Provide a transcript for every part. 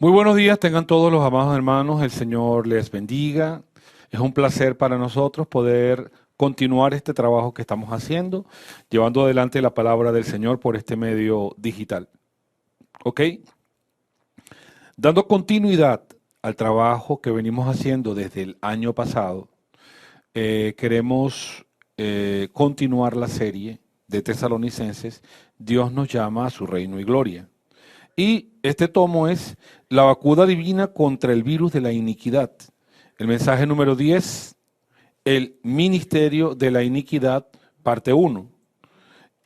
Muy buenos días, tengan todos los amados hermanos, el Señor les bendiga. Es un placer para nosotros poder continuar este trabajo que estamos haciendo, llevando adelante la palabra del Señor por este medio digital. ¿Ok? Dando continuidad al trabajo que venimos haciendo desde el año pasado, queremos continuar la serie de Tesalonicenses, Dios nos llama a su reino y gloria. Y este tomo es la vacuna divina contra el virus de la iniquidad. El mensaje número 10, el ministerio de la iniquidad, parte 1.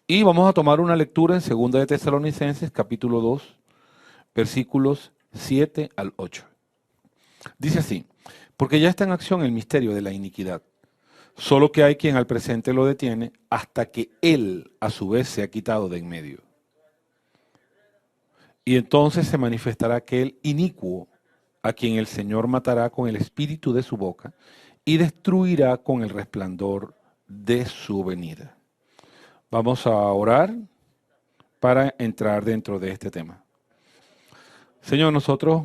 Y vamos a tomar una lectura en 2 de Tesalonicenses, capítulo 2, versículos 7 al 8. Dice así, porque ya está en acción el misterio de la iniquidad, solo que hay quien al presente lo detiene hasta que él a su vez se ha quitado de en medio. Y entonces se manifestará aquel inicuo a quien el Señor matará con el espíritu de su boca y destruirá con el resplandor de su venida. Vamos a orar para entrar dentro de este tema. Señor, nosotros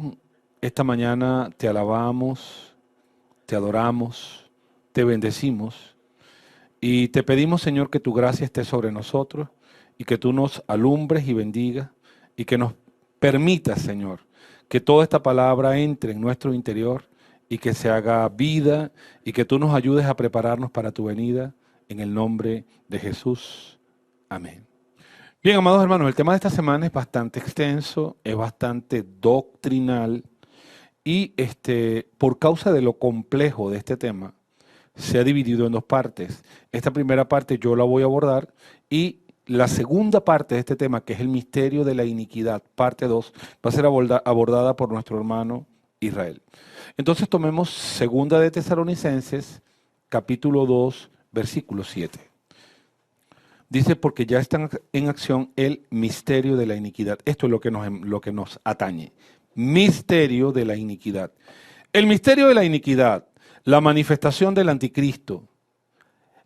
esta mañana te alabamos, te adoramos, te bendecimos y te pedimos, Señor, que tu gracia esté sobre nosotros y que tú nos alumbres y bendigas y que nos permitas, Señor, que toda esta palabra entre en nuestro interior y que se haga vida y que tú nos ayudes a prepararnos para tu venida en el nombre de Jesús. Amén. Bien, amados hermanos, el tema de esta semana es bastante extenso, es bastante doctrinal y por causa de lo complejo de este tema, se ha dividido en dos partes. Esta primera parte yo la voy a abordar y la segunda parte de este tema, que es el misterio de la iniquidad, parte 2, va a ser abordada por nuestro hermano Israel. Entonces tomemos 2 de Tesalonicenses, capítulo 2, versículo 7. Dice, porque ya está en acción el misterio de la iniquidad. Esto es lo que nos atañe. Misterio de la iniquidad. El misterio de la iniquidad, la manifestación del anticristo,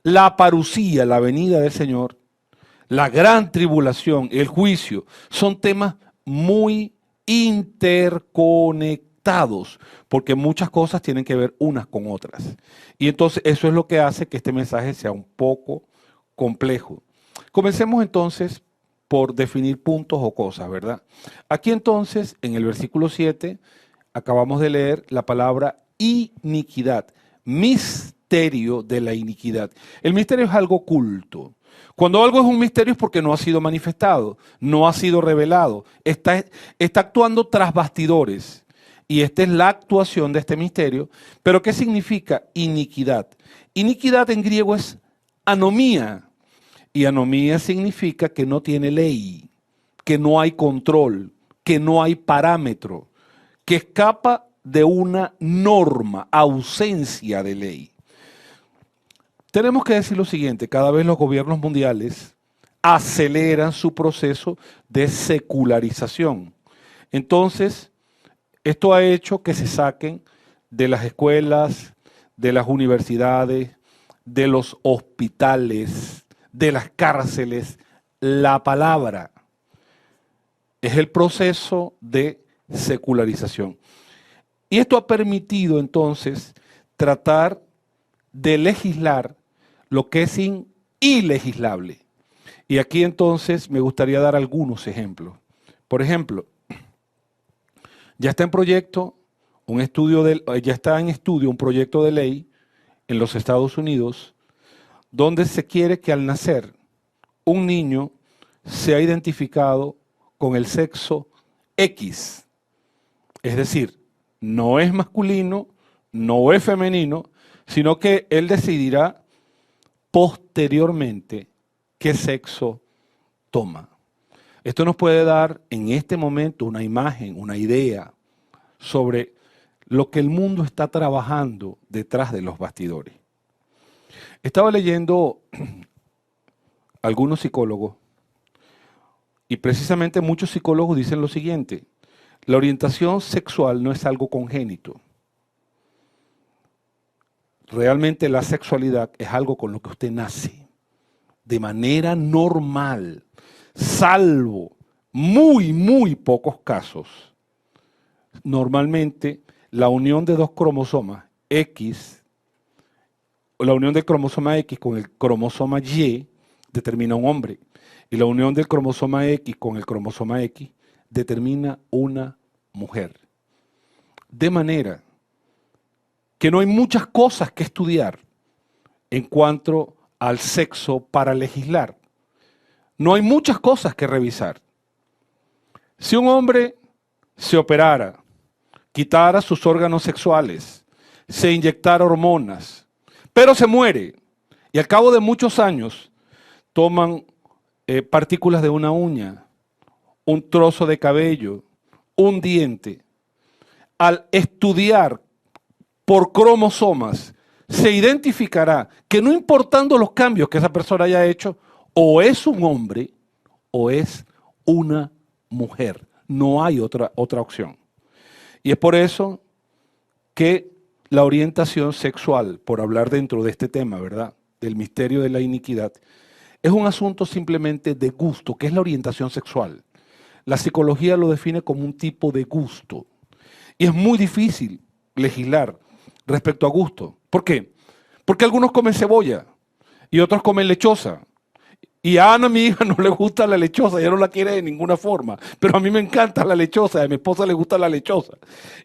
la parucía, la venida del Señor, la gran tribulación, el juicio, son temas muy interconectados, porque muchas cosas tienen que ver unas con otras. Y entonces eso es lo que hace que este mensaje sea un poco complejo. Comencemos entonces por definir puntos o cosas, ¿verdad? Aquí entonces, en el versículo 7, acabamos de leer la palabra iniquidad, misterio de la iniquidad. El misterio es algo oculto. Cuando algo es un misterio es porque no ha sido manifestado, no ha sido revelado, está actuando tras bastidores. Y esta es la actuación de este misterio. Pero ¿qué significa iniquidad? Iniquidad en griego es anomía. Y anomía significa que no tiene ley, que no hay control, que no hay parámetro, que escapa de una norma, ausencia de ley. Tenemos que decir lo siguiente, cada vez los gobiernos mundiales aceleran su proceso de secularización. Entonces, esto ha hecho que se saquen de las escuelas, de las universidades, de los hospitales, de las cárceles, la palabra. Es el proceso de secularización. Y esto ha permitido entonces tratar de legislar lo que es ilegislable. Y aquí entonces me gustaría dar algunos ejemplos. Por ejemplo, ya está en proyecto ya está en estudio un proyecto de ley en los Estados Unidos donde se quiere que al nacer un niño sea identificado con el sexo X. Es decir, no es masculino, no es femenino, sino que él decidirá posteriormente qué sexo toma. Esto nos puede dar en este momento una imagen, una idea sobre lo que el mundo está trabajando detrás de los bastidores. Estaba leyendo algunos psicólogos y precisamente muchos psicólogos dicen lo siguiente, la orientación sexual no es algo congénito. Realmente la sexualidad es algo con lo que usted nace de manera normal, salvo muy pocos casos. Normalmente, la unión de dos cromosomas X, la unión del cromosoma X con el cromosoma Y determina un hombre. Y la unión del cromosoma X con el cromosoma X determina una mujer. De manera que no hay muchas cosas que estudiar en cuanto al sexo para legislar. No hay muchas cosas que revisar. Si un hombre se operara, quitara sus órganos sexuales, se inyectara hormonas, pero se muere, y al cabo de muchos años toman partículas de una uña, un trozo de cabello, un diente, al estudiar por cromosomas, se identificará que no importando los cambios que esa persona haya hecho, o es un hombre o es una mujer. No hay otra opción. Y es por eso que la orientación sexual, por hablar dentro de este tema, ¿verdad?, del misterio de la iniquidad, es un asunto simplemente de gusto, que es la orientación sexual. La psicología lo define como un tipo de gusto. Y es muy difícil legislar respecto a gusto. ¿Por qué? Porque algunos comen cebolla y otros comen lechosa. Y a Ana, mi hija, no le gusta la lechosa, ella no la quiere de ninguna forma. Pero a mí me encanta la lechosa, a mi esposa le gusta la lechosa.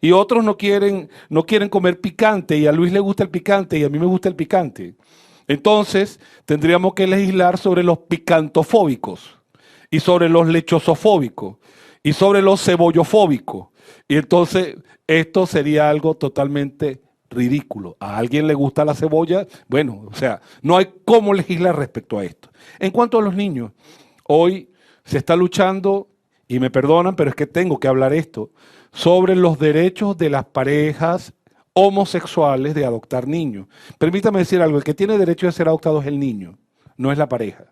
Y otros no quieren comer picante, y a Luis le gusta el picante, y a mí me gusta el picante. Entonces, tendríamos que legislar sobre los picantofóbicos, y sobre los lechosofóbicos, y sobre los cebollofóbicos. Y entonces, esto sería algo totalmente ridículo. A alguien le gusta la cebolla, bueno, o sea, no hay cómo legislar respecto a esto. En cuanto a los niños, hoy se está luchando, y me perdonan, pero es que tengo que hablar esto, sobre los derechos de las parejas homosexuales de adoptar niños. Permítame decir algo, el que tiene derecho de ser adoptado es el niño, no es la pareja.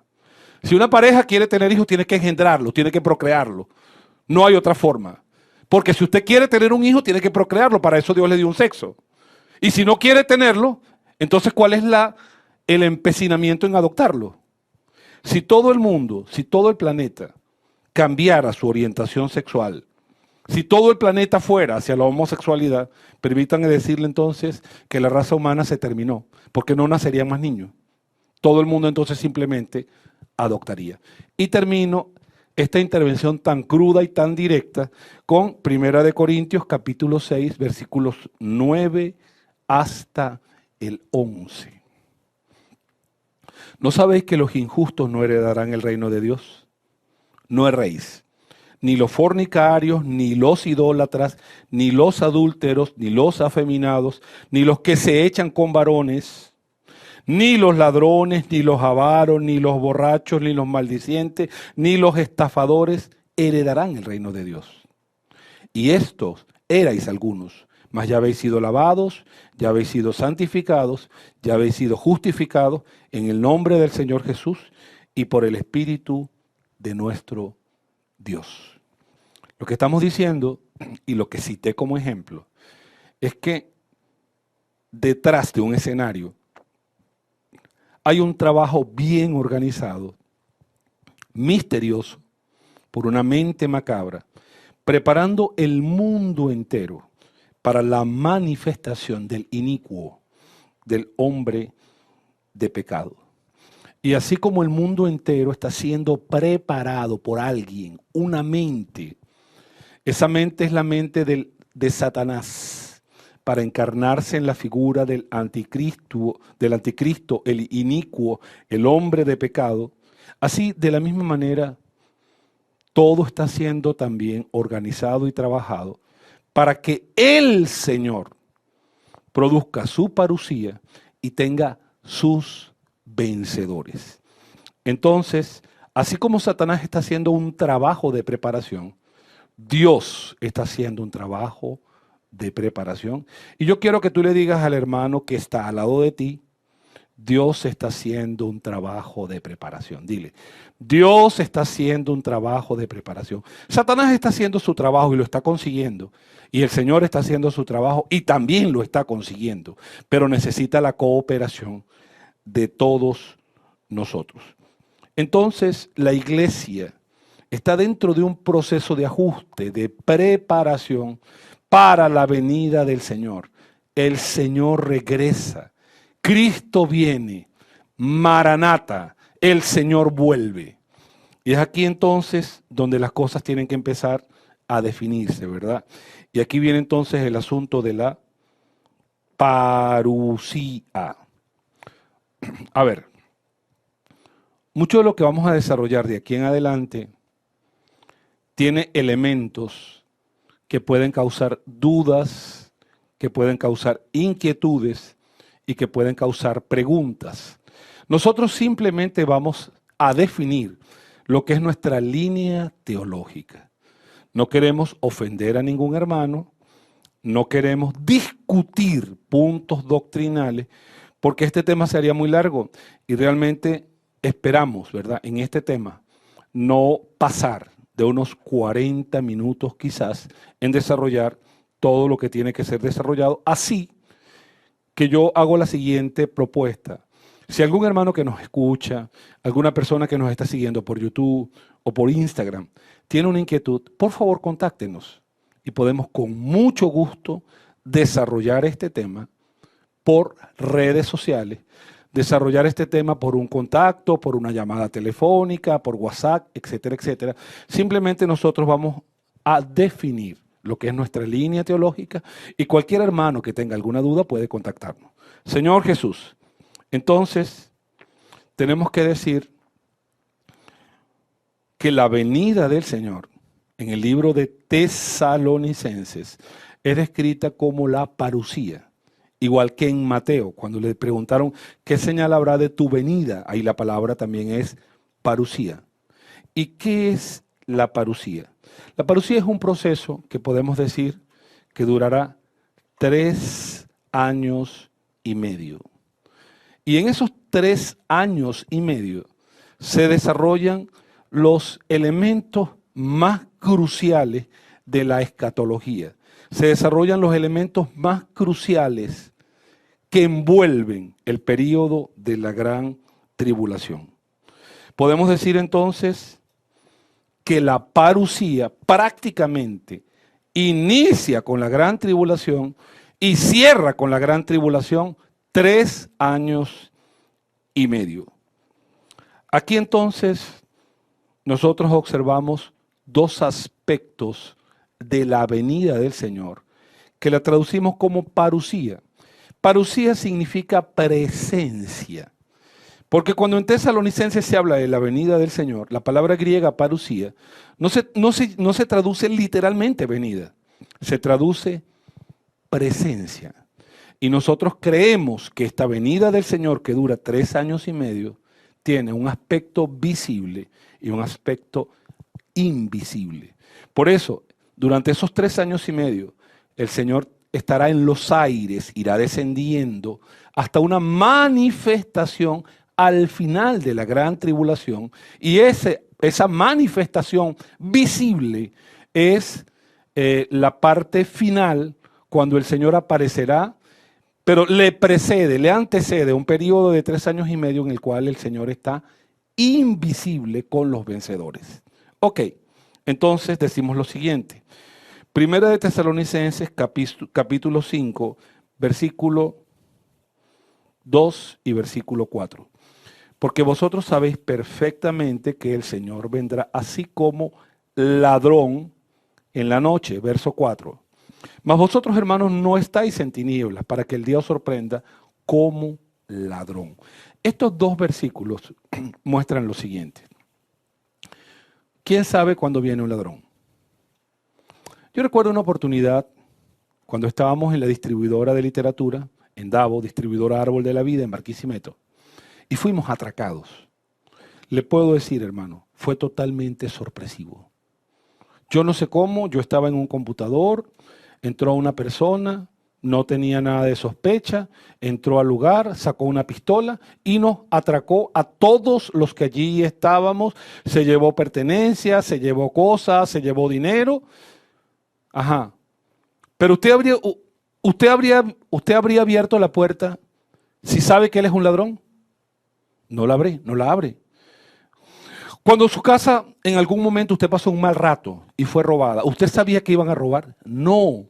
Si una pareja quiere tener hijos, tiene que engendrarlo, tiene que procrearlo. No hay otra forma. Porque si usted quiere tener un hijo, tiene que procrearlo, para eso Dios le dio un sexo. Y si no quiere tenerlo, entonces ¿cuál es el empecinamiento en adoptarlo? Si todo el mundo, si todo el planeta cambiara su orientación sexual, si todo el planeta fuera hacia la homosexualidad, permítanme decirle entonces que la raza humana se terminó, porque no nacerían más niños. Todo el mundo entonces simplemente adoptaría. Y termino esta intervención tan cruda y tan directa con 1 Corintios capítulo 6, versículos 9 hasta el 11. ¿No sabéis que los injustos no heredarán el reino de Dios? No erréis. Ni los fornicarios, ni los idólatras, ni los adúlteros, ni los afeminados, ni los que se echan con varones, ni los ladrones, ni los avaros, ni los borrachos, ni los maldicientes, ni los estafadores heredarán el reino de Dios. Y estos erais algunos, mas ya habéis sido lavados, ya habéis sido santificados, ya habéis sido justificados en el nombre del Señor Jesús y por el Espíritu de nuestro Dios. Lo que estamos diciendo, y lo que cité como ejemplo, es que detrás de un escenario hay un trabajo bien organizado, misterioso, por una mente macabra, preparando el mundo entero para la manifestación del inicuo, del hombre de pecado. Y así como el mundo entero está siendo preparado por alguien, una mente, esa mente es la mente de Satanás, para encarnarse en la figura del anticristo, el inicuo, el hombre de pecado. Así, de la misma manera, todo está siendo también organizado y trabajado para que el Señor produzca su parucía y tenga sus vencedores. Entonces, así como Satanás está haciendo un trabajo de preparación, Dios está haciendo un trabajo de preparación. Y yo quiero que tú le digas al hermano que está al lado de ti, Dios está haciendo un trabajo de preparación. Dile, Dios está haciendo un trabajo de preparación. Satanás está haciendo su trabajo y lo está consiguiendo. Y el Señor está haciendo su trabajo y también lo está consiguiendo. Pero necesita la cooperación de todos nosotros. Entonces, la iglesia está dentro de un proceso de ajuste, de preparación, para la venida del Señor. El Señor regresa. Cristo viene. Maranata. El Señor vuelve. Y es aquí entonces donde las cosas tienen que empezar a definirse, ¿verdad? Y aquí viene entonces el asunto de la parusía. A ver, mucho de lo que vamos a desarrollar de aquí en adelante tiene elementos que pueden causar dudas, que pueden causar inquietudes y que pueden causar preguntas. Nosotros simplemente vamos a definir lo que es nuestra línea teológica. No queremos ofender a ningún hermano, no queremos discutir puntos doctrinales, porque este tema sería muy largo y realmente esperamos, ¿verdad?, en este tema no pasar de unos 40 minutos quizás en desarrollar todo lo que tiene que ser desarrollado. Así que yo hago la siguiente propuesta. Si algún hermano que nos escucha, alguna persona que nos está siguiendo por YouTube o por Instagram, tiene una inquietud, por favor contáctenos y podemos con mucho gusto desarrollar este tema por redes sociales, desarrollar este tema por un contacto, por una llamada telefónica, por WhatsApp, etcétera, etcétera. Simplemente nosotros vamos a definir lo que es nuestra línea teológica y cualquier hermano que tenga alguna duda puede contactarnos. Señor Jesús, entonces tenemos que decir que la venida del Señor en el libro de Tesalonicenses es descrita como la parusía. Igual que en Mateo, cuando le preguntaron qué señal habrá de tu venida, ahí la palabra también es parusía. ¿Y qué es la parusía? La parusía es un proceso que podemos decir que durará 3 años y medio. Y en esos 3 años y medio se desarrollan los elementos más cruciales de la escatología. Se desarrollan los elementos más cruciales que envuelven el período de la gran tribulación. Podemos decir entonces que la parusía prácticamente inicia con la gran tribulación y cierra con la gran tribulación 3 años y medio. Aquí entonces nosotros observamos 2 aspectos de la venida del Señor, que la traducimos como parusía. Parusía significa presencia, porque cuando en Tesalonicenses se habla de la venida del Señor, la palabra griega parusía no se traduce literalmente venida, se traduce presencia. Y nosotros creemos que esta venida del Señor, que dura 3 años y medio, tiene un aspecto visible y un aspecto invisible. Por eso, durante esos 3 años y medio, el Señor estará en los aires, irá descendiendo hasta una manifestación al final de la gran tribulación. Y esa manifestación visible es la parte final, cuando el Señor aparecerá, pero le antecede un periodo de 3 años y medio en el cual el Señor está invisible con los vencedores. Ok, entonces decimos lo siguiente. Primera de Tesalonicenses, capítulo 5, versículo 2 y versículo 4. Porque vosotros sabéis perfectamente que el Señor vendrá así como ladrón en la noche, verso 4. Mas vosotros, hermanos, no estáis en tinieblas para que el día os sorprenda como ladrón. Estos 2 versículos muestran lo siguiente. ¿Quién sabe cuándo viene un ladrón? Yo recuerdo una oportunidad cuando estábamos en la distribuidora de literatura, en Davo, distribuidora Árbol de la Vida, en Barquisimeto, y fuimos atracados. Le puedo decir, hermano, fue totalmente sorpresivo. Yo no sé cómo, yo estaba en un computador, entró una persona, no tenía nada de sospecha, entró al lugar, sacó una pistola y nos atracó a todos los que allí estábamos, se llevó pertenencias, se llevó cosas, se llevó dinero. Ajá. Pero usted habría abierto la puerta si sabe que él es un ladrón. No la abre. Cuando su casa en algún momento usted pasó un mal rato y fue robada, ¿usted sabía que iban a robar? No.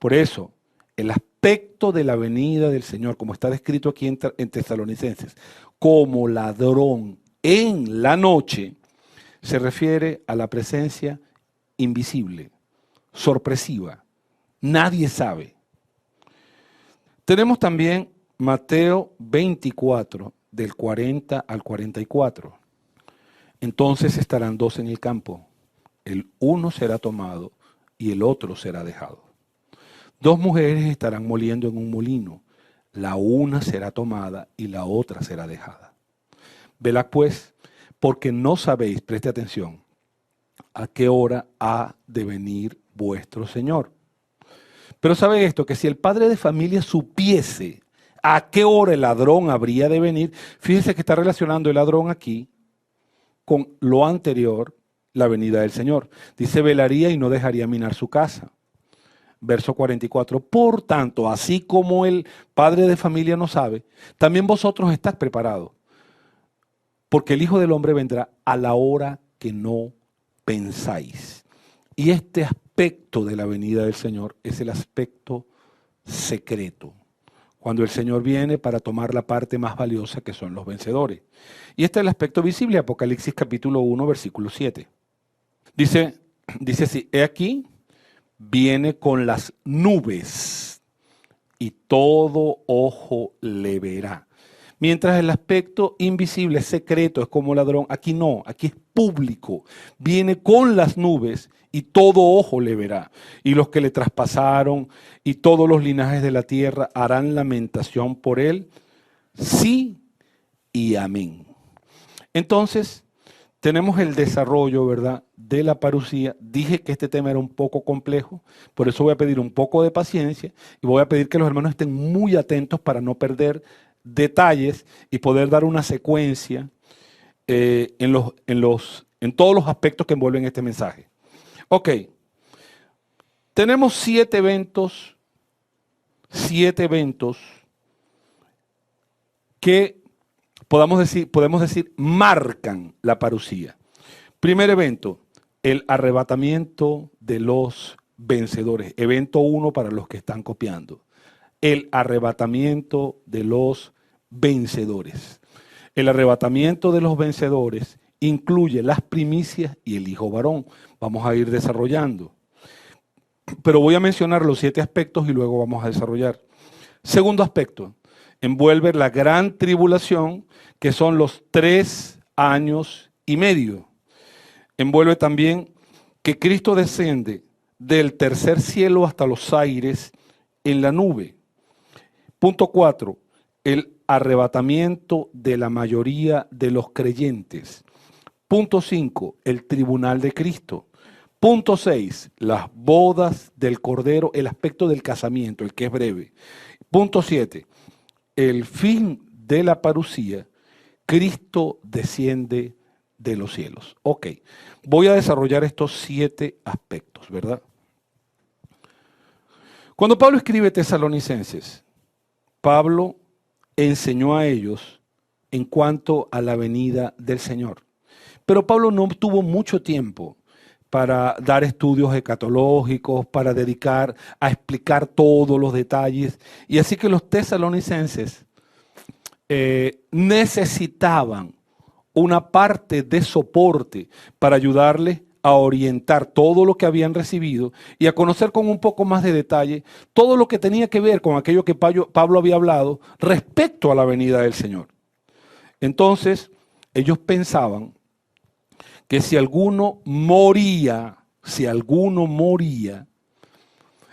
Por eso, el aspecto de la venida del Señor, como está descrito aquí en Tesalonicenses, como ladrón en la noche, se refiere a la presencia invisible, sorpresiva. Nadie sabe. Tenemos también Mateo 24, del 40 al 44. Entonces estarán dos en el campo. El uno será tomado y el otro será dejado. Dos mujeres estarán moliendo en un molino. La una será tomada y la otra será dejada. Velad pues, porque no sabéis, preste atención, a qué hora ha de venir vuestro Señor. Pero sabe esto, que si el padre de familia supiese a qué hora el ladrón habría de venir, fíjese que está relacionando el ladrón aquí con lo anterior, la venida del Señor. Dice, velaría y no dejaría minar su casa. Verso 44, por tanto, así como el padre de familia no sabe, también vosotros estáis preparados, porque el Hijo del Hombre vendrá a la hora que no pensáis. Y este aspecto de la venida del Señor es el aspecto secreto, cuando el Señor viene para tomar la parte más valiosa, que son los vencedores. Y este es el aspecto visible, Apocalipsis capítulo 1, versículo 7. Dice así, he aquí, viene con las nubes y todo ojo le verá. Mientras el aspecto invisible, secreto, es como ladrón, aquí no, aquí es público. Viene con las nubes y todo ojo le verá. Y los que le traspasaron y todos los linajes de la tierra harán lamentación por él. Sí y amén. Entonces, tenemos el desarrollo, ¿verdad?, de la parusía. Dije que este tema era un poco complejo, por eso voy a pedir un poco de paciencia y voy a pedir que los hermanos estén muy atentos para no perder detalles y poder dar una secuencia en todos los aspectos que envuelven este mensaje. Ok, tenemos siete eventos que podemos decir marcan la parusía. Primer evento, el arrebatamiento de los vencedores. Evento 1 para los que están copiando. El arrebatamiento de los vencedores. El arrebatamiento de los vencedores incluye las primicias y el hijo varón. Vamos a ir desarrollando. Pero voy a mencionar los 7 aspectos y luego vamos a desarrollar. Segundo aspecto, envuelve la gran tribulación, que son los 3 años y medio. Envuelve también que Cristo desciende del tercer cielo hasta los aires en la nube. Punto 4, el arrebatamiento de la mayoría de los creyentes. Punto 5, el tribunal de Cristo. Punto 6, las bodas del Cordero, el aspecto del casamiento, el que es breve. Punto 7, el fin de la parusía, Cristo desciende de los cielos. Ok, voy a desarrollar estos 7 aspectos, ¿verdad? Cuando Pablo escribe Tesalonicenses, Pablo enseñó a ellos en cuanto a la venida del Señor. Pero Pablo no tuvo mucho tiempo para dar estudios escatológicos, para dedicar a explicar todos los detalles. Y así que los tesalonicenses necesitaban una parte de soporte para ayudarles a orientar todo lo que habían recibido y a conocer con un poco más de detalle todo lo que tenía que ver con aquello que Pablo había hablado respecto a la venida del Señor. Entonces, ellos pensaban que si alguno moría,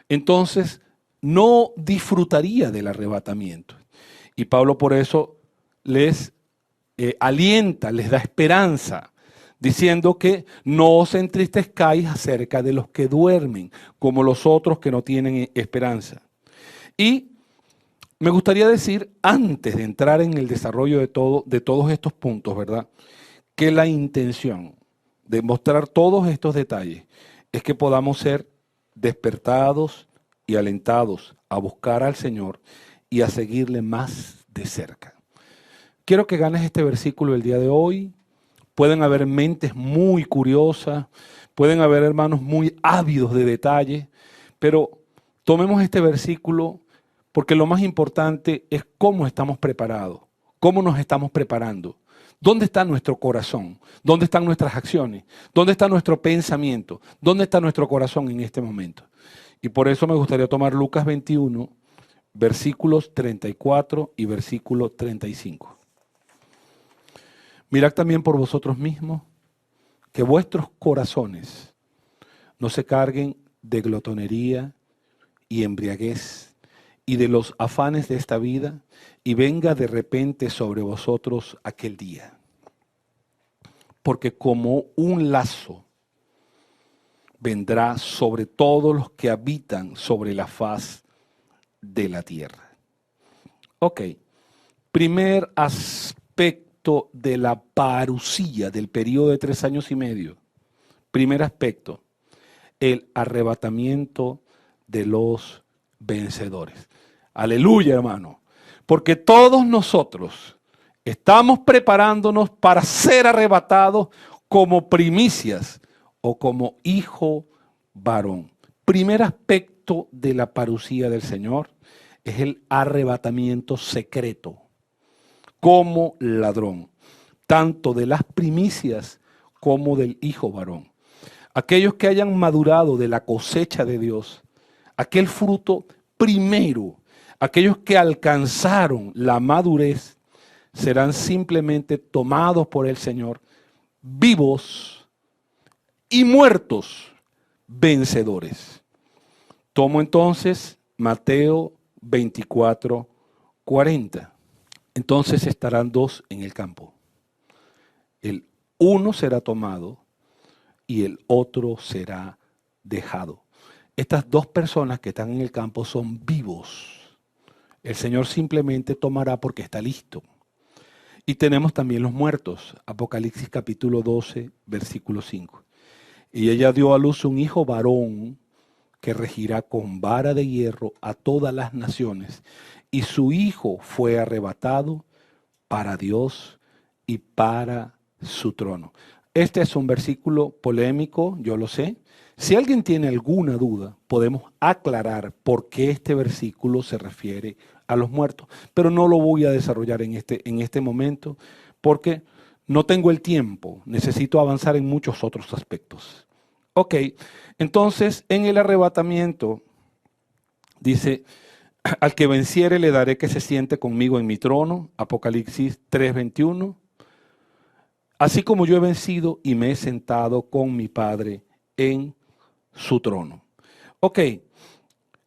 entonces no disfrutaría del arrebatamiento. Y Pablo por eso les alienta, les da esperanza, diciendo que no os entristezcáis acerca de los que duermen, como los otros que no tienen esperanza. Y me gustaría decir, antes de entrar en el desarrollo de todos estos puntos, ¿verdad?, que la intención de mostrar todos estos detalles es que podamos ser despertados y alentados a buscar al Señor y a seguirle más de cerca. Quiero que ganes este versículo el día de hoy. Pueden haber mentes muy curiosas, pueden haber hermanos muy ávidos de detalles, pero Tomemos este versículo porque lo más importante es cómo estamos preparados, cómo nos estamos preparando. ¿Dónde está nuestro corazón? ¿Dónde están nuestras acciones? ¿Dónde está nuestro pensamiento? ¿Dónde está nuestro corazón en este momento? Y por eso me gustaría tomar Lucas 21, versículos 34 y versículo 35. Mirad también por vosotros mismos que vuestros corazones no se carguen de glotonería y embriaguez y de los afanes de esta vida, y venga de repente sobre vosotros aquel día. Porque como un lazo vendrá sobre todos los que habitan sobre la faz de la tierra. Ok, primer aspecto de la parusía, del periodo de 3 años y medio. Primer aspecto, el arrebatamiento de los vencedores. Aleluya, hermano. Porque todos nosotros estamos preparándonos para ser arrebatados como primicias o como hijo varón. Primer aspecto de la parusía del Señor es el arrebatamiento secreto, como ladrón, tanto de las primicias como del hijo varón. Aquellos que hayan madurado de la cosecha de Dios, aquel fruto primero, aquellos que alcanzaron la madurez, serán simplemente tomados por el Señor, vivos y muertos, vencedores. Tomo entonces Mateo 24, 40. Entonces estarán 2 en el campo. El uno será tomado y el otro será dejado. Estas 2 personas que están en el campo son vivos. El Señor simplemente tomará porque está listo. Y tenemos también los muertos. Apocalipsis capítulo 12, versículo 5. Y ella dio a luz un hijo varón que regirá con vara de hierro a todas las naciones. Y su hijo fue arrebatado para Dios y para su trono. Este es un versículo polémico, yo lo sé. Si alguien tiene alguna duda, podemos aclarar por qué este versículo se refiere a los muertos. Pero no lo voy a desarrollar en este momento porque no tengo el tiempo. Necesito avanzar en muchos otros aspectos. Ok, entonces en el arrebatamiento dice, al que venciere le daré que se siente conmigo en mi trono. Apocalipsis 3:21. Así como yo he vencido y me he sentado con mi Padre en su trono. Ok,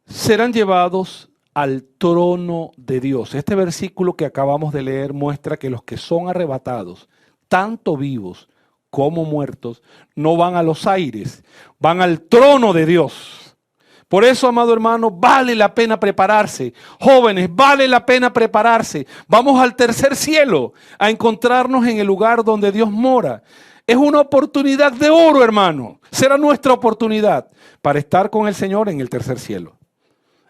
serán llevados al trono de Dios. Este versículo que acabamos de leer muestra que los que son arrebatados, tanto vivos como muertos, no van a los aires, van al trono de Dios. Por eso, amado hermano, vale la pena prepararse. Jóvenes, vale la pena prepararse. Vamos al tercer cielo a encontrarnos en el lugar donde Dios mora. Es una oportunidad de oro, hermano. Será nuestra oportunidad para estar con el Señor en el tercer cielo.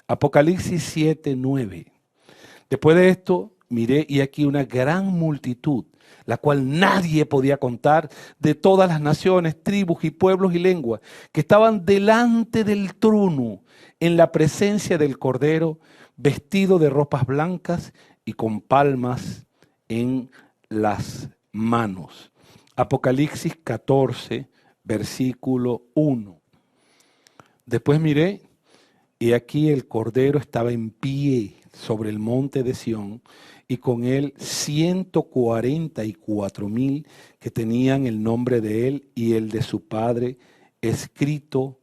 Apocalipsis 7:9. Después de esto, miré y aquí una gran multitud, la cual nadie podía contar, de todas las naciones, tribus y pueblos y lenguas, que estaban delante del trono, en la presencia del Cordero, vestido de ropas blancas y con palmas en las manos. Apocalipsis 14, versículo 1. Después miré, y aquí el Cordero estaba en pie sobre el monte de Sión, y con él 144,000 que tenían el nombre de él y el de su padre escrito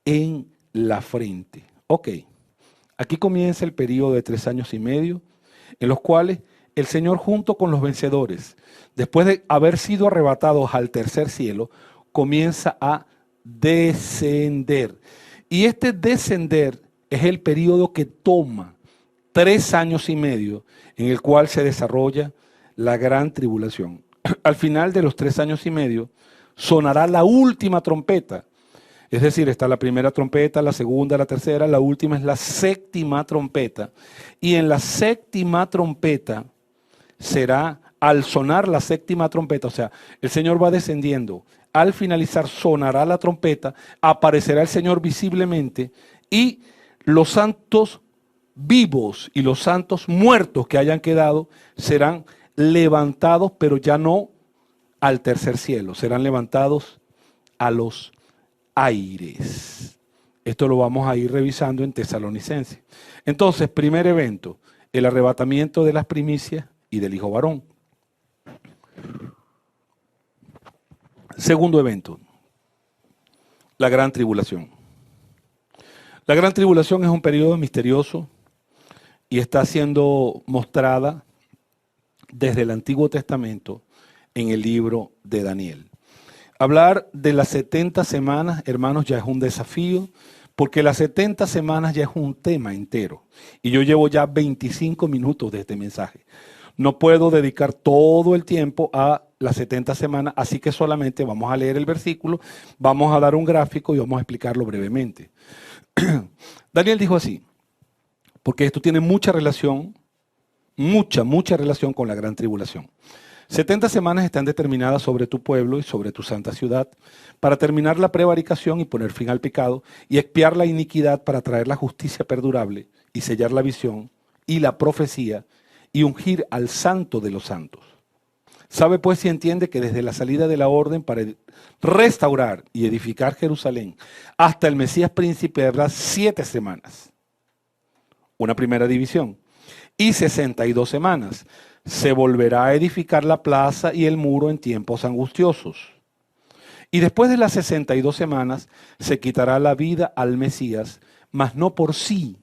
en la frente. Ok, aquí comienza el periodo de 3 años y medio, en los cuales el Señor, junto con los vencedores, después de haber sido arrebatados al tercer cielo, comienza a descender. Y este descender es el periodo que toma 3 años y medio, en el cual se desarrolla la gran tribulación. Al final de los 3 años y medio sonará la última trompeta. Es decir, está la primera trompeta, la segunda, la tercera, la última es la séptima trompeta. Y en la séptima trompeta será, al sonar la séptima trompeta, o sea, el Señor va descendiendo. Al finalizar sonará la trompeta, aparecerá el Señor visiblemente y Los santos vivos y los santos muertos que hayan quedado serán levantados, pero ya no al tercer cielo, serán levantados a los aires. Esto lo vamos a ir revisando en Tesalonicenses. Entonces, primer evento, el arrebatamiento de las primicias y del hijo varón. Segundo evento, la gran tribulación. La gran tribulación es un periodo misterioso y está siendo mostrada desde el Antiguo Testamento en el libro de Daniel. Hablar de las 70 semanas, hermanos, ya es un desafío, porque las 70 semanas ya es un tema entero. Y yo llevo ya 25 minutos de este mensaje. No puedo dedicar todo el tiempo a las 70 semanas, así que solamente vamos a leer el versículo, vamos a dar un gráfico y vamos a explicarlo brevemente. Daniel dijo así, porque esto tiene mucha relación, mucha relación con la gran tribulación. 70 semanas están determinadas sobre tu pueblo y sobre tu santa ciudad para terminar la prevaricación y poner fin al pecado y expiar la iniquidad para traer la justicia perdurable y sellar la visión y la profecía y ungir al santo de los santos. Sabe pues y entiende que desde la salida de la orden para restaurar y edificar Jerusalén hasta el Mesías príncipe habrá 7 semanas, una primera división, y 62 semanas. Se volverá a edificar la plaza y el muro en tiempos angustiosos. Y después de las 62 semanas se quitará la vida al Mesías, mas no por sí.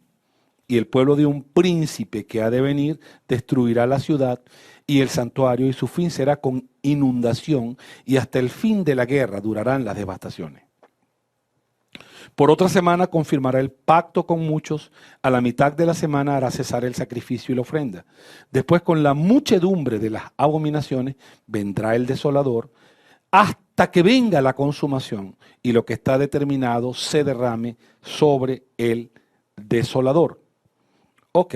Y el pueblo de un príncipe que ha de venir destruirá la ciudad y el santuario, y su fin será con inundación, y hasta el fin de la guerra durarán las devastaciones. Por otra semana confirmará el pacto con muchos, a la mitad de la semana hará cesar el sacrificio y la ofrenda. Después, con la muchedumbre de las abominaciones, vendrá el desolador, hasta que venga la consumación y lo que está determinado se derrame sobre el desolador. Ok,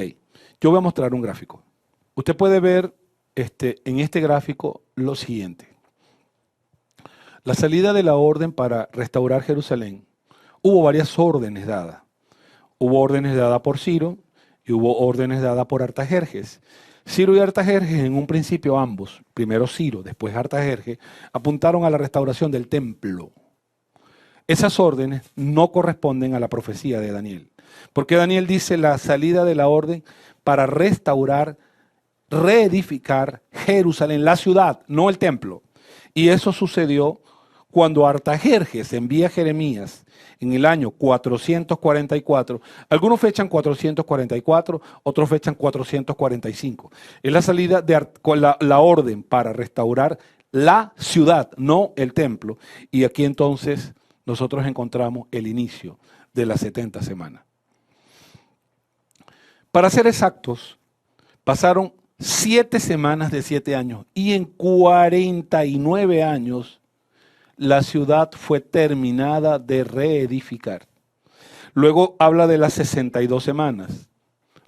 yo voy a mostrar un gráfico. Usted puede ver en este gráfico lo siguiente. La salida de la orden para restaurar Jerusalén. Hubo varias órdenes dadas. Hubo órdenes dadas por Ciro y hubo órdenes dadas por Artajerjes. Ciro y Artajerjes, en un principio ambos, primero Ciro, después Artajerjes, apuntaron a la restauración del templo. Esas órdenes no corresponden a la profecía de Daniel, porque Daniel dice la salida de la orden para restaurar, reedificar Jerusalén, la ciudad, no el templo. Y eso sucedió cuando Artajerjes envía a Jeremías en el año 444, algunos fechan 444, otros fechan 445. Es la salida con la orden para restaurar la ciudad, no el templo. Y aquí entonces nosotros encontramos el inicio de las 70 semanas. Para ser exactos, pasaron 7 semanas de 7 años y en 49 años la ciudad fue terminada de reedificar. Luego habla de las 62 semanas.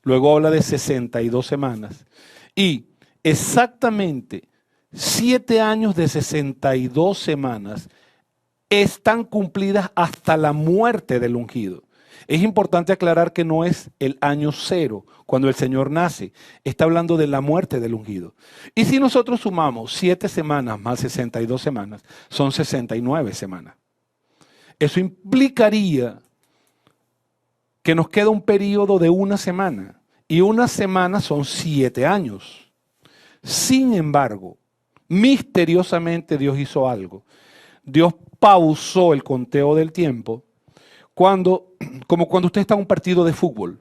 Luego habla de 62 semanas. Y exactamente 7 años de 62 semanas están cumplidas hasta la muerte del ungido. Es importante aclarar que no es el año 0, cuando el Señor nace. Está hablando de la muerte del ungido. Y si nosotros sumamos 7 semanas más 62 semanas, son 69 semanas. Eso implicaría que nos queda un periodo de una semana. Y una semana son 7 años. Sin embargo, misteriosamente Dios hizo algo. Dios pausó el conteo del tiempo como cuando usted está en un partido de fútbol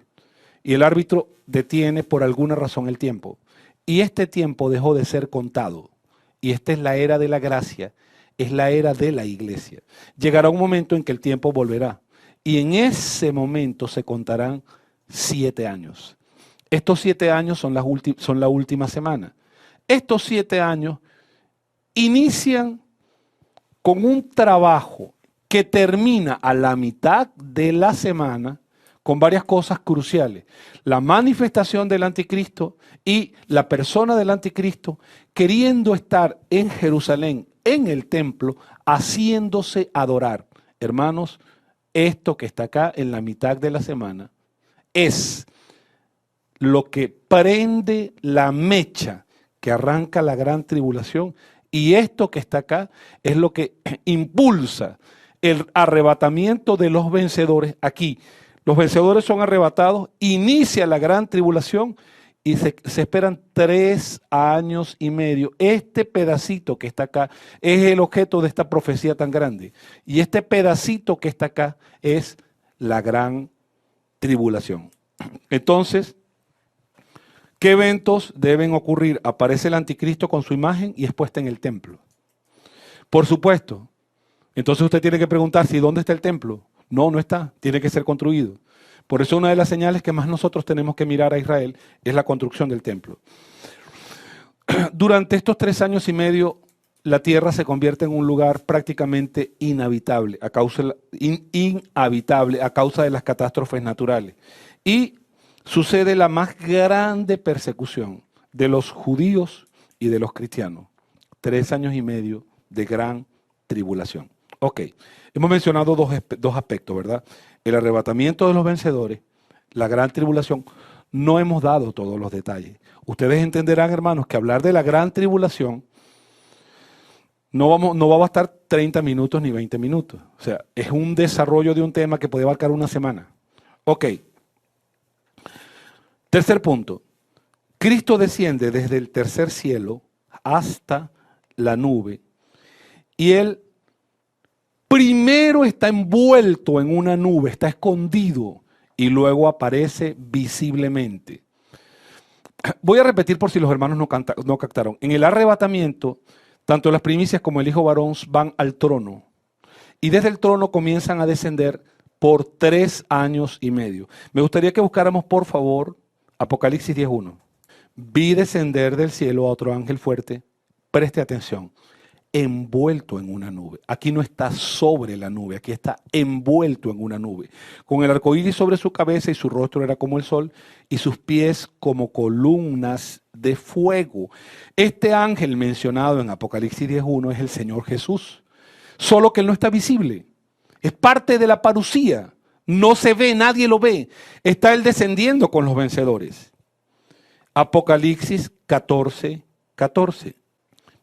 y el árbitro detiene por alguna razón el tiempo. Y este tiempo dejó de ser contado. Y esta es la era de la gracia, es la era de la iglesia. Llegará un momento en que el tiempo volverá. Y en ese momento se contarán 7 años. Estos 7 años son la última semana. Estos 7 años inician con un trabajo que termina a la mitad de la semana con varias cosas cruciales. La manifestación del anticristo y la persona del anticristo queriendo estar en Jerusalén, en el templo, haciéndose adorar. Hermanos, esto que está acá en la mitad de la semana es lo que prende la mecha que arranca la gran tribulación, y esto que está acá es lo que impulsa el arrebatamiento de los vencedores aquí. Los vencedores son arrebatados, inicia la gran tribulación y se esperan 3 años y medio. Este pedacito que está acá es el objeto de esta profecía tan grande. Y este pedacito que está acá es la gran tribulación. Entonces, ¿qué eventos deben ocurrir? Aparece el anticristo con su imagen y es puesta en el templo. Por supuesto. Entonces usted tiene que preguntarse, ¿y dónde está el templo? No, no está. Tiene que ser construido. Por eso una de las señales que más nosotros tenemos que mirar a Israel es la construcción del templo. Durante estos 3 años y medio, la tierra se convierte en un lugar prácticamente inhabitable a causa de las catástrofes naturales. Y sucede la más grande persecución de los judíos y de los cristianos. 3 años y medio de gran tribulación. Ok, hemos mencionado dos aspectos, ¿verdad? El arrebatamiento de los vencedores, la gran tribulación. No hemos dado todos los detalles. Ustedes entenderán, hermanos, que hablar de la gran tribulación no va a bastar 30 minutos ni 20 minutos. O sea, es un desarrollo de un tema que puede abarcar una semana. Ok. Tercer punto. Cristo desciende desde el tercer cielo hasta la nube y Él primero está envuelto en una nube, está escondido y luego aparece visiblemente. Voy a repetir por si los hermanos no captaron. En el arrebatamiento, tanto las primicias como el hijo varón van al trono y desde el trono comienzan a descender por 3 años y medio. Me gustaría que buscáramos, por favor, Apocalipsis 10:1. Vi descender del cielo a otro ángel fuerte, preste atención, envuelto en una nube. Aquí no está sobre la nube, aquí está envuelto en una nube. Con el arco iris sobre su cabeza y su rostro era como el sol y sus pies como columnas de fuego. Este ángel mencionado en Apocalipsis 10:1 es el Señor Jesús, solo que él no está visible. Es parte de la parucía. No se ve, nadie lo ve. Está él descendiendo con los vencedores. Apocalipsis 14:14.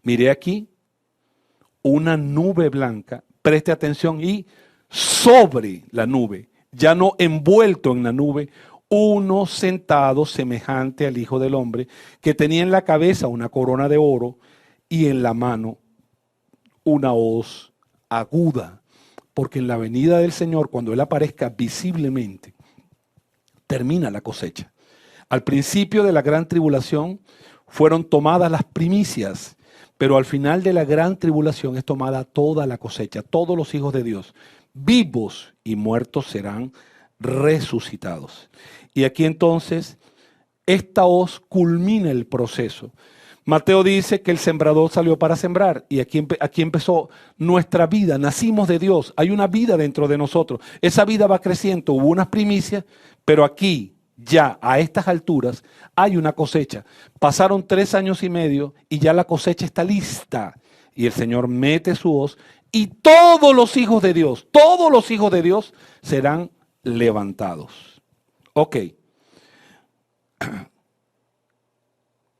Mire aquí, una nube blanca, preste atención, y sobre la nube, ya no envuelto en la nube, uno sentado semejante al Hijo del Hombre, que tenía en la cabeza una corona de oro y en la mano una hoz aguda. Porque en la venida del Señor, cuando Él aparezca visiblemente, termina la cosecha. Al principio de la gran tribulación fueron tomadas las primicias, pero al final de la gran tribulación es tomada toda la cosecha. Todos los hijos de Dios, vivos y muertos, serán resucitados. Y aquí entonces, esta hoz culmina el proceso. Mateo dice que el sembrador salió para sembrar y aquí empezó nuestra vida. Nacimos de Dios, hay una vida dentro de nosotros. Esa vida va creciendo, hubo unas primicias, pero aquí, ya a estas alturas, hay una cosecha. Pasaron 3 años y medio y ya la cosecha está lista. Y el Señor mete su hoz y todos los hijos de Dios serán levantados. Ok.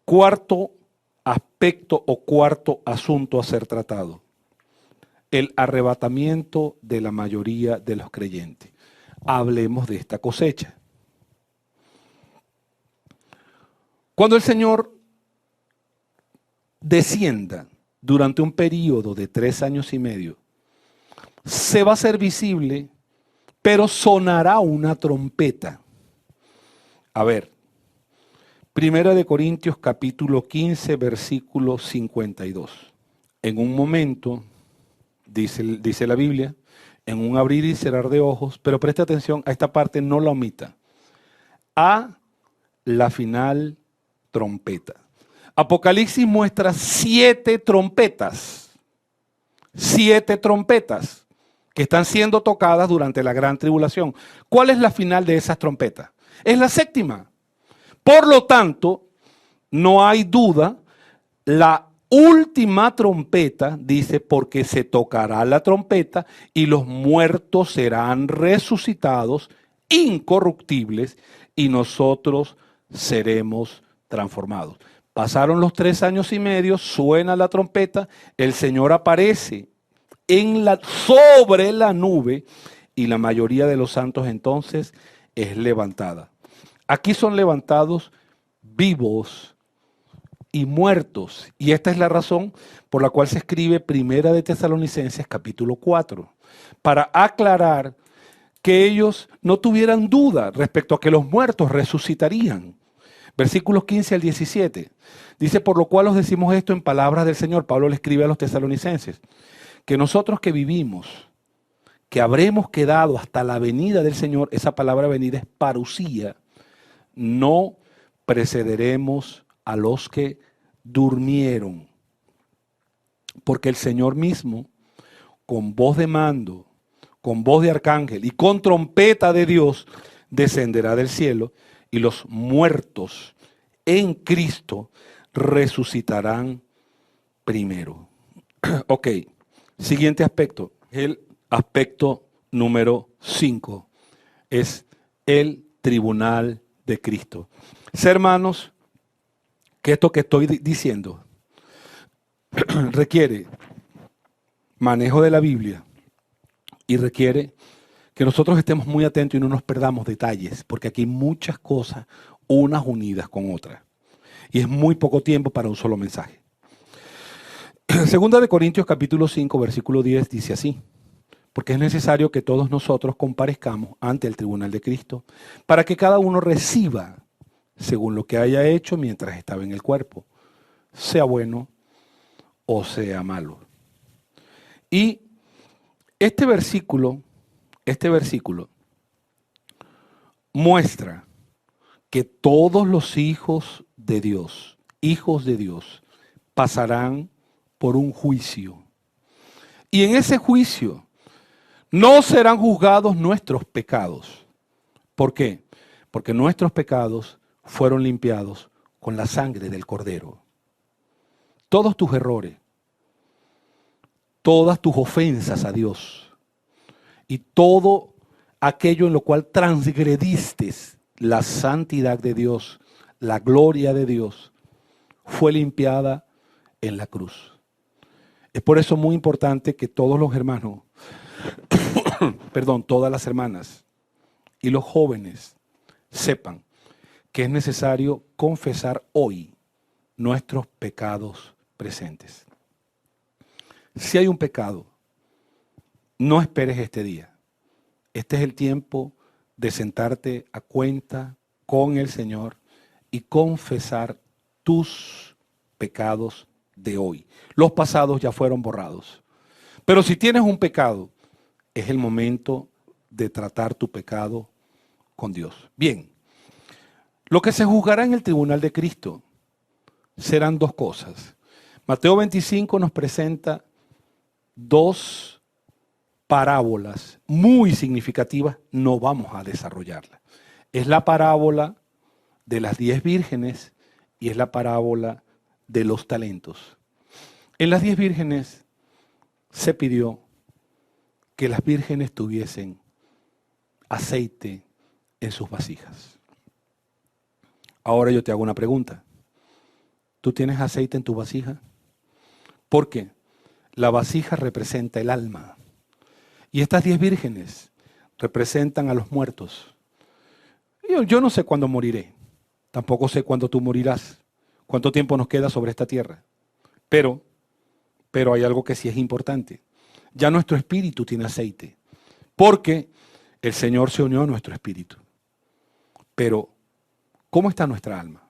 Cuarto aspecto o cuarto asunto a ser tratado: el arrebatamiento de la mayoría de los creyentes. Hablemos de esta cosecha. Cuando el Señor descienda durante un periodo de 3 años y medio, se va a hacer visible, pero sonará una trompeta. A ver, Primera de Corintios capítulo 15, versículo 52. En un momento, dice la Biblia, en un abrir y cerrar de ojos, pero preste atención a esta parte, no la omita. A la final trompeta. Apocalipsis muestra 7 trompetas. 7 trompetas que están siendo tocadas durante la gran tribulación. ¿Cuál es la final de esas trompetas? Es la 7ª. Por lo tanto, no hay duda, la última trompeta dice, porque se tocará la trompeta y los muertos serán resucitados incorruptibles y nosotros seremos transformados. Pasaron los 3 años y medio, suena la trompeta, el Señor aparece sobre la nube y la mayoría de los santos entonces es levantada. Aquí son levantados vivos y muertos. Y esta es la razón por la cual se escribe Primera de Tesalonicenses capítulo 4, para aclarar que ellos no tuvieran duda respecto a que los muertos resucitarían. Versículos 15 al 17. Dice, por lo cual os decimos esto en palabras del Señor. Pablo le escribe a los tesalonicenses, que nosotros que vivimos, que habremos quedado hasta la venida del Señor, esa palabra venida es parusía, no precederemos a los que durmieron. Porque el Señor mismo, con voz de mando, con voz de arcángel y con trompeta de Dios, descenderá del cielo y los muertos en Cristo resucitarán primero. Ok, siguiente aspecto, el aspecto número 5, es el tribunal de Cristo. Sé, hermanos, que esto que estoy diciendo requiere manejo de la Biblia y requiere que nosotros estemos muy atentos y no nos perdamos detalles, porque aquí hay muchas cosas, unas unidas con otras. Y es muy poco tiempo para un solo mensaje. Segunda de Corintios capítulo 5, versículo 10 dice así, porque es necesario que todos nosotros comparezcamos ante el tribunal de Cristo, para que cada uno reciba según lo que haya hecho mientras estaba en el cuerpo, sea bueno o sea malo. Y este versículo muestra que todos los hijos de Dios, pasarán por un juicio. Y en ese juicio no serán juzgados nuestros pecados. ¿Por qué? Porque nuestros pecados fueron limpiados con la sangre del Cordero. Todos tus errores, todas tus ofensas a Dios y todo aquello en lo cual transgrediste la santidad de Dios, la gloria de Dios, fue limpiada en la cruz. Es por eso muy importante que todos los hermanos, todas las hermanas y los jóvenes sepan que es necesario confesar hoy nuestros pecados presentes. Si hay un pecado, no esperes este día. Este es el tiempo de sentarte a cuenta con el Señor y confesar tus pecados de hoy. Los pasados ya fueron borrados. Pero si tienes un pecado, es el momento de tratar tu pecado con Dios. Bien, lo que se juzgará en el tribunal de Cristo serán dos cosas. Mateo 25 nos presenta dos parábolas muy significativas, no vamos a desarrollarlas. Es la parábola de las 10 vírgenes y es la parábola de los talentos. En las 10 vírgenes se pidió que las vírgenes tuviesen aceite en sus vasijas. Ahora yo te hago una pregunta. ¿Tú tienes aceite en tu vasija? ¿Por qué? La vasija representa el alma. Y estas 10 vírgenes representan a los muertos. Yo no sé cuándo moriré. Tampoco sé cuándo tú morirás. Cuánto tiempo nos queda sobre esta tierra. Pero hay algo que sí es importante. Ya nuestro espíritu tiene aceite. Porque el Señor se unió a nuestro espíritu. Pero, ¿cómo está nuestra alma?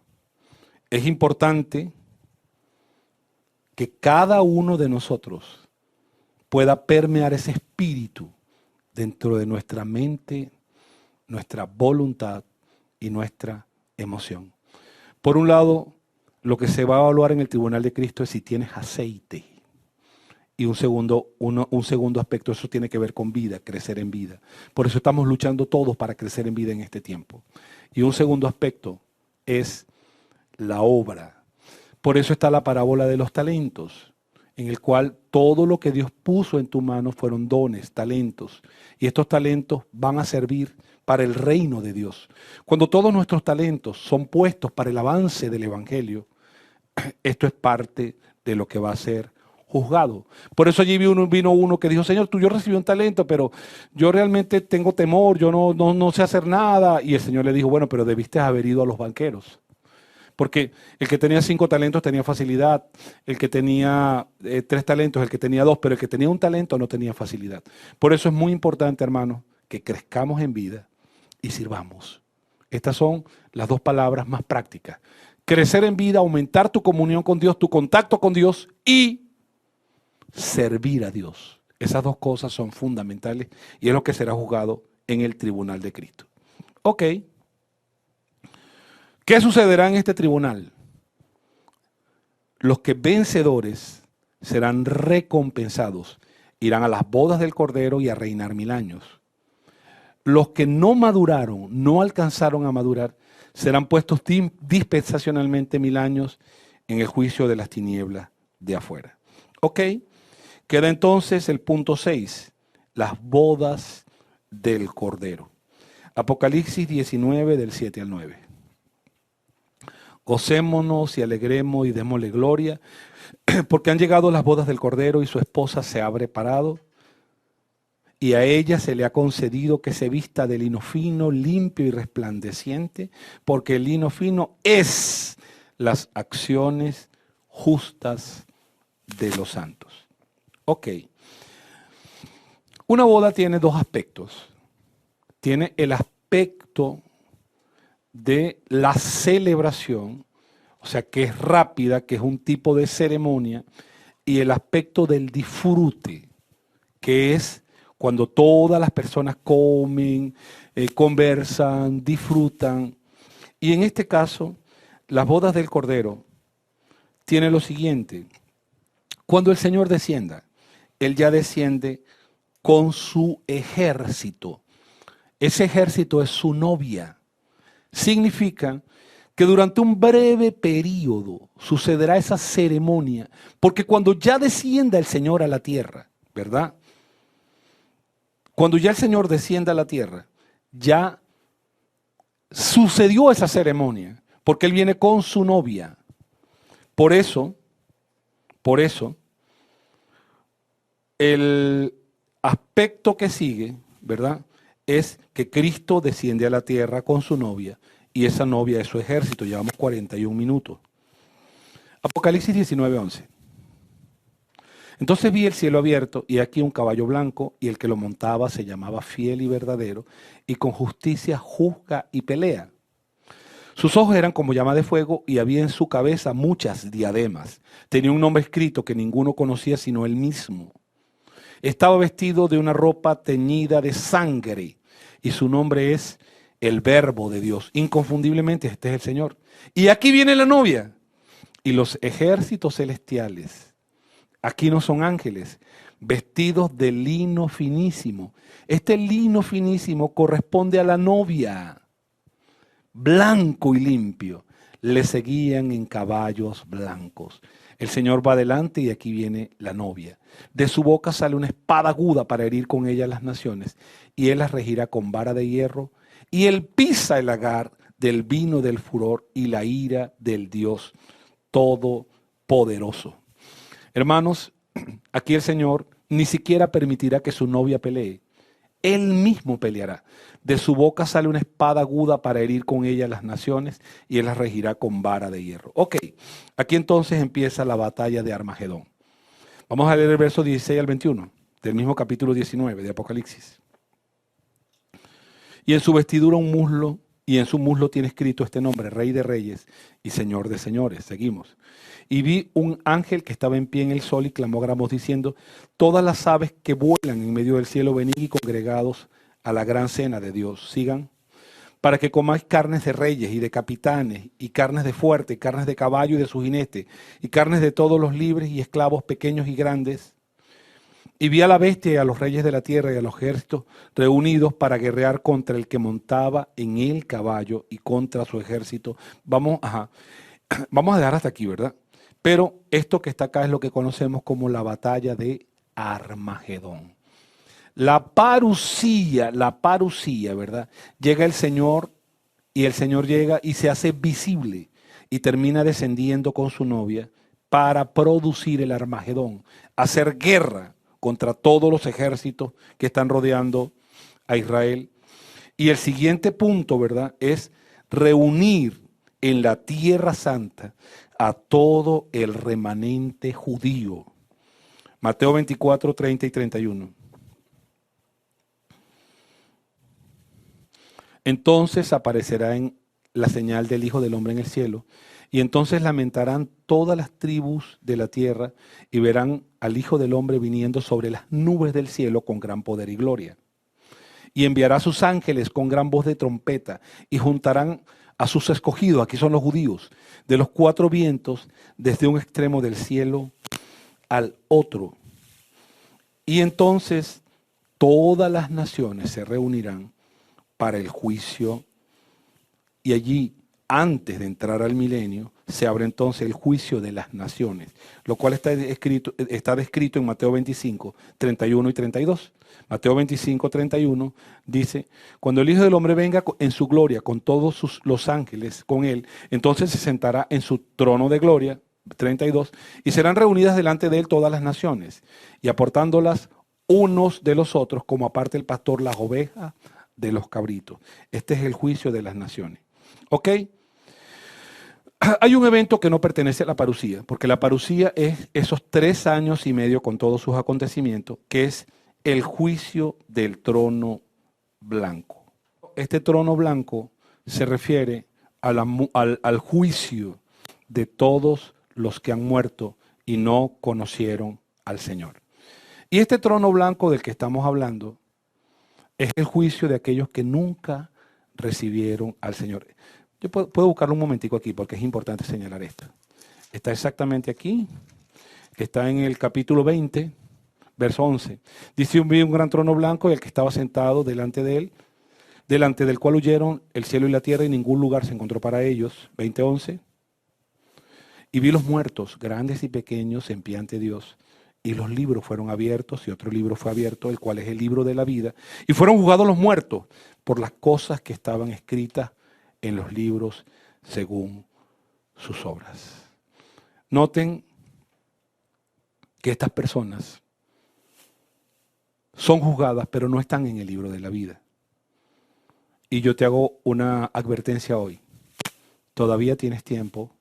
Es importante que cada uno de nosotros pueda permear ese espíritu dentro de nuestra mente, nuestra voluntad y nuestra emoción. Por un lado, lo que se va a evaluar en el tribunal de Cristo es si tienes aceite. Y un segundo aspecto, eso tiene que ver con vida, crecer en vida. Por eso estamos luchando todos para crecer en vida en este tiempo. Y un segundo aspecto es la obra. Por eso está la parábola de los talentos, en el cual todo lo que Dios puso en tu mano fueron dones, talentos. Y estos talentos van a servir para el reino de Dios. Cuando todos nuestros talentos son puestos para el avance del Evangelio, esto es parte de lo que va a ser juzgado. Por eso allí vino uno que dijo, Señor, yo recibí un talento, pero yo realmente tengo temor, yo no sé hacer nada. Y el Señor le dijo, bueno, pero debiste haber ido a los banqueros. Porque el que tenía 5 talentos tenía facilidad, el que tenía 3 talentos, el que tenía 2, pero el que tenía un talento no tenía facilidad. Por eso es muy importante, hermanos, que crezcamos en vida y sirvamos. Estas son las 2 palabras más prácticas. Crecer en vida, aumentar tu comunión con Dios, tu contacto con Dios y servir a Dios. Esas 2 cosas son fundamentales y es lo que será juzgado en el tribunal de Cristo. Ok. ¿Qué sucederá en este tribunal? Los que vencedores serán recompensados, irán a las bodas del Cordero y a reinar 1000 años. Los que no maduraron, no alcanzaron a madurar, serán puestos dispensacionalmente 1000 años en el juicio de las tinieblas de afuera. Ok, queda entonces el punto 6, las bodas del Cordero. Apocalipsis 19 del 7 al 9. Gocémonos y alegremos y démosle gloria, porque han llegado las bodas del Cordero y su esposa se ha preparado, y a ella se le ha concedido que se vista de lino fino, limpio y resplandeciente, porque el lino fino es las acciones justas de los santos. Ok. Una boda tiene 2 aspectos. Tiene el aspecto de la celebración, o sea, que es rápida, que es un tipo de ceremonia, y el aspecto del disfrute, que es cuando todas las personas comen, conversan, disfrutan. Y en este caso, las bodas del Cordero tienen lo siguiente. Cuando el Señor descienda, Él ya desciende con su ejército. Ese ejército es su novia. Significa que durante un breve periodo sucederá esa ceremonia, porque cuando ya descienda el Señor a la tierra, ¿verdad? Cuando ya el Señor descienda a la tierra, ya sucedió esa ceremonia, porque Él viene con su novia. Por eso, el aspecto que sigue, ¿verdad?, es que Cristo desciende a la tierra con su novia y esa novia es su ejército. Llevamos 41 minutos. Apocalipsis 19:11. Entonces vi el cielo abierto y aquí un caballo blanco y el que lo montaba se llamaba Fiel y Verdadero y con justicia juzga y pelea. Sus ojos eran como llama de fuego y había en su cabeza muchas diademas. Tenía un nombre escrito que ninguno conocía sino él mismo. Estaba vestido de una ropa teñida de sangre y su nombre es el Verbo de Dios. Inconfundiblemente este es el Señor. Y aquí viene la novia y los ejércitos celestiales. Aquí no son ángeles, vestidos de lino finísimo. Este lino finísimo corresponde a la novia, blanco y limpio. Le seguían en caballos blancos. El Señor va adelante y aquí viene la novia. De su boca sale una espada aguda para herir con ella las naciones, y él las regirá con vara de hierro, y él pisa el lagar del vino del furor y la ira del Dios Todopoderoso. Hermanos, aquí el Señor ni siquiera permitirá que su novia pelee. Él mismo peleará. De su boca sale una espada aguda para herir con ella las naciones y él las regirá con vara de hierro. Ok, aquí entonces empieza la batalla de Armagedón. Vamos a leer el verso 16 al 21 del mismo capítulo 19 de Apocalipsis. Y en su vestidura un muslo, y en su muslo tiene escrito este nombre, Rey de Reyes y Señor de Señores. Seguimos. Y vi un ángel que estaba en pie en el sol y clamó a gran voz diciendo: todas las aves que vuelan en medio del cielo, venid y congregados a la gran cena de Dios. Sigan. Para que comáis carnes de reyes y de capitanes, y carnes de fuerte, y carnes de caballo y de su jinete, y carnes de todos los libres y esclavos pequeños y grandes. Y vi a la bestia y a los reyes de la tierra y a los ejércitos reunidos para guerrear contra el que montaba en el caballo y contra su ejército. Vamos a dejar hasta aquí, ¿verdad? Pero esto que está acá es lo que conocemos como la batalla de Armagedón. la parusía, ¿verdad? Llega el Señor y el Señor llega y se hace visible y termina descendiendo con su novia para producir el Armagedón, hacer guerra contra todos los ejércitos que están rodeando a Israel. Y el siguiente punto, ¿verdad?, es reunir en la Tierra Santa a todo el remanente judío. Mateo 24, 30 y 31. Entonces aparecerá en la señal del Hijo del Hombre en el cielo, y entonces lamentarán todas las tribus de la tierra y verán al Hijo del Hombre viniendo sobre las nubes del cielo con gran poder y gloria. Y enviará a sus ángeles con gran voz de trompeta y juntarán a sus escogidos, aquí son los judíos, de los cuatro vientos, desde un extremo del cielo al otro. Y entonces todas las naciones se reunirán para el juicio, y allí, antes de entrar al milenio, se abre entonces el juicio de las naciones, lo cual está descrito en Mateo 25, 31 y 32. Mateo 25, 31 dice, cuando el Hijo del Hombre venga en su gloria con todos los ángeles con él, entonces se sentará en su trono de gloria, 32, y serán reunidas delante de él todas las naciones, y aportándolas unos de los otros, como aparte el pastor las ovejas de los cabritos. Este es el juicio de las naciones. ¿Ok? Hay un evento que no pertenece a la parusía, porque la parusía es esos 3 años y medio con todos sus acontecimientos, que es el juicio del trono blanco. Este trono blanco se refiere al juicio de todos los que han muerto y no conocieron al Señor. Y este trono blanco del que estamos hablando es el juicio de aquellos que nunca recibieron al Señor. Yo puedo buscarlo un momentico aquí porque es importante señalar esto. Está exactamente aquí. Está en el capítulo 20, verso 11. Dice, vi un gran trono blanco y el que estaba sentado delante de él, delante del cual huyeron el cielo y la tierra y ningún lugar se encontró para ellos. 20:11. Y vi los muertos, grandes y pequeños, en pie ante Dios. Y los libros fueron abiertos y otro libro fue abierto, el cual es el libro de la vida. Y fueron juzgados los muertos por las cosas que estaban escritas en los libros según sus obras. Noten que estas personas son juzgadas, pero no están en el libro de la vida. Y yo te hago una advertencia hoy. Todavía tienes tiempo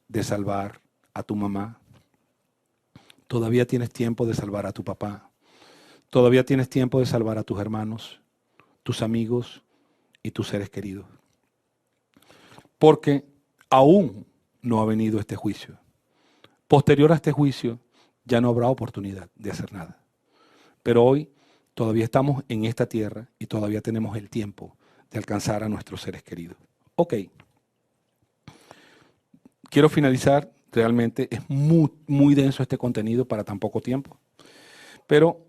de salvar a tu mamá. Todavía tienes tiempo de salvar a tu papá. Todavía tienes tiempo de salvar a tus hermanos, tus amigos y tus seres queridos. Porque aún no ha venido este juicio. Posterior a este juicio ya no habrá oportunidad de hacer nada. Pero hoy todavía estamos en esta tierra y todavía tenemos el tiempo de alcanzar a nuestros seres queridos. Ok. Quiero finalizar. Realmente es muy, muy denso este contenido para tan poco tiempo. Pero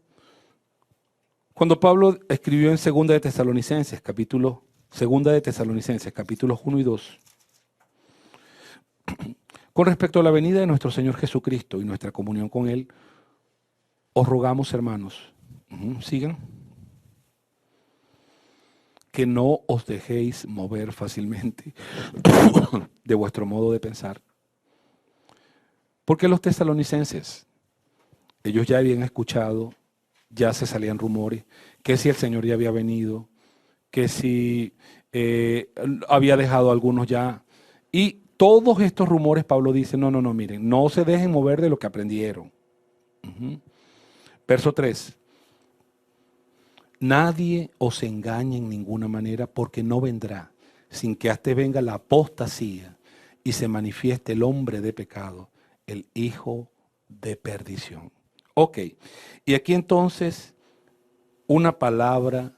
cuando Pablo escribió en Segunda de Tesalonicenses, capítulos 1 y 2, con respecto a la venida de nuestro Señor Jesucristo y nuestra comunión con Él, os rogamos, hermanos, sigan, que no os dejéis mover fácilmente de vuestro modo de pensar. Porque los tesalonicenses, ellos ya habían escuchado, ya se salían rumores, que si el Señor ya había venido, que si había dejado a algunos ya. Y todos estos rumores, Pablo dice, no, miren, no se dejen mover de lo que aprendieron. Verso 3. Nadie os engañe en ninguna manera, porque no vendrá sin que hasta venga la apostasía y se manifieste el hombre de pecado, el hijo de perdición. Ok, y aquí entonces una palabra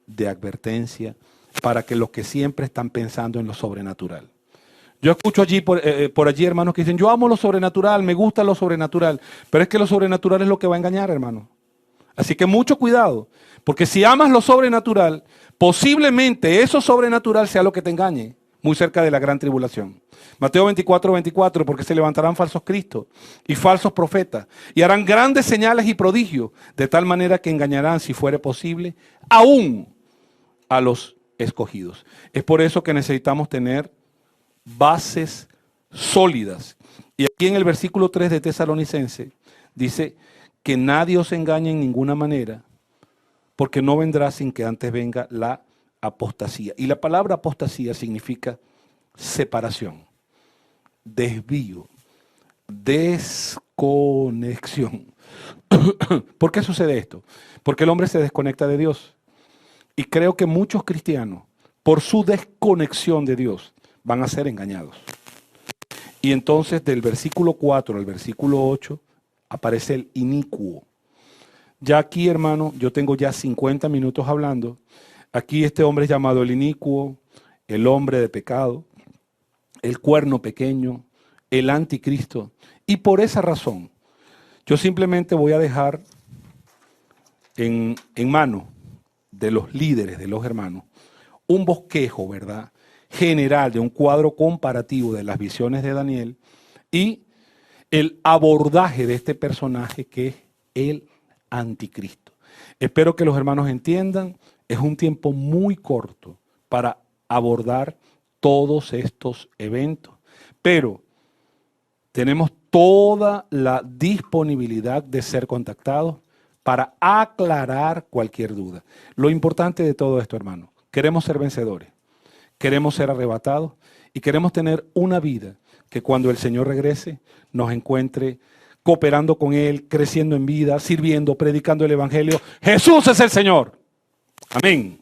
de advertencia para que los que siempre están pensando en lo sobrenatural. Yo escucho allí por allí hermanos que dicen, yo amo lo sobrenatural, me gusta lo sobrenatural, pero es que lo sobrenatural es lo que va a engañar, hermano. Así que mucho cuidado, porque si amas lo sobrenatural, posiblemente eso sobrenatural sea lo que te engañe. muy cerca de la gran tribulación. Mateo 24:24, porque se levantarán falsos cristos y falsos profetas y harán grandes señales y prodigios, de tal manera que engañarán, si fuere posible, aún a los escogidos. Es por eso que necesitamos tener bases sólidas. Y aquí en el versículo 3 de Tesalonicense dice que nadie os engañe en ninguna manera, porque no vendrá sin que antes venga la apostasía. Y la palabra apostasía significa separación, desvío, desconexión. ¿Por qué sucede esto? Porque el hombre se desconecta de Dios. Y creo que muchos cristianos, por su desconexión de Dios, van a ser engañados. Y entonces del versículo 4 al versículo 8 aparece el inicuo. Ya aquí, hermano, yo tengo ya 50 minutos hablando. Aquí este hombre es llamado el inicuo, el hombre de pecado, el cuerno pequeño, el anticristo. Y por esa razón, yo simplemente voy a dejar en mano de los líderes, de los hermanos, un bosquejo, ¿verdad?, general de un cuadro comparativo de las visiones de Daniel y el abordaje de este personaje que es el anticristo. Espero que los hermanos entiendan, es un tiempo muy corto para abordar todos estos eventos, pero tenemos toda la disponibilidad de ser contactados para aclarar cualquier duda. Lo importante de todo esto, hermano, queremos ser vencedores, queremos ser arrebatados y queremos tener una vida que cuando el Señor regrese nos encuentre cooperando con Él, creciendo en vida, sirviendo, predicando el Evangelio. Jesús es el Señor. Amén.